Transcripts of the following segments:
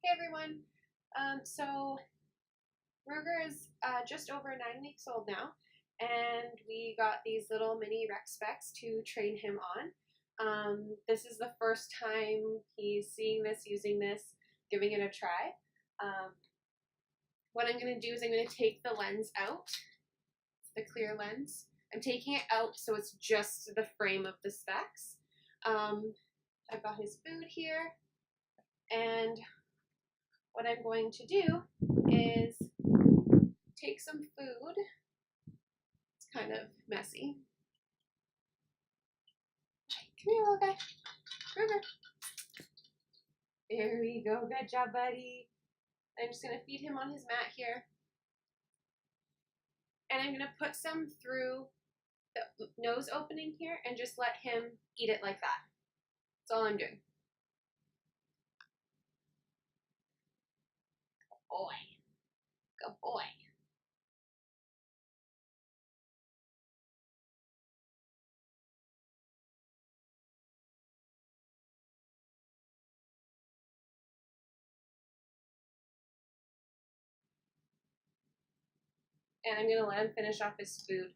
Hey everyone. So Ruger is just over 9 weeks old now, and we got these little mini Rexspecs to train him on. This is the first time he's seeing this, using this, giving it a try. What I'm going to do is I'm going to take the lens out, the clear lens. I'm taking it out so it's just the frame of the specs. I've got his food here, and what I'm going to do is take some food. It's kind of messy. Come here, little guy. Ruger. There we go. Good job, buddy. I'm just going to feed him on his mat here. And I'm going to put some through the nose opening here and just let him eat it like that. That's all I'm doing. Good boy. Good boy. And I'm going to let him finish off his food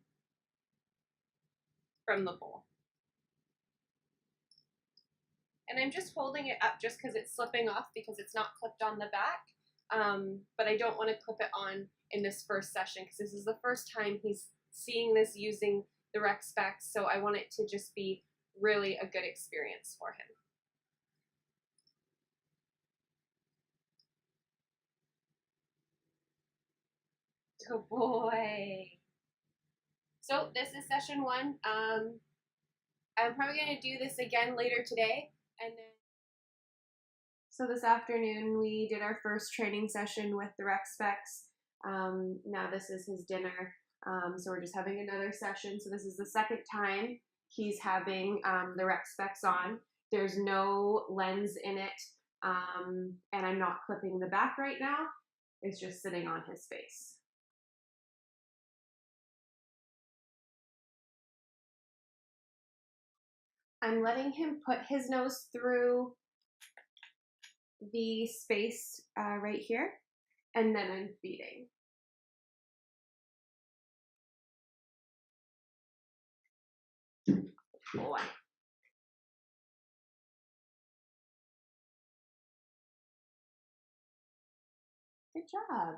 from the bowl. And I'm just holding it up just because it's slipping off because it's not clipped on the back. But I don't want to clip it on in this first session because this is the first time he's seeing this using the Rexspecs, so I want it to just be really a good experience for him. Good boy. So this is session 1. I'm probably going to do this again later today, and then. So this afternoon we did our first training session with the Rexspecs. Now this is his dinner, so we're just having another session. So this is the second time he's having the Rexspecs on. There's no lens in it, and I'm not clipping the back right now. It's just sitting on his face. I'm letting him put his nose through the space right here, and then I'm feeding. Boy. Good job.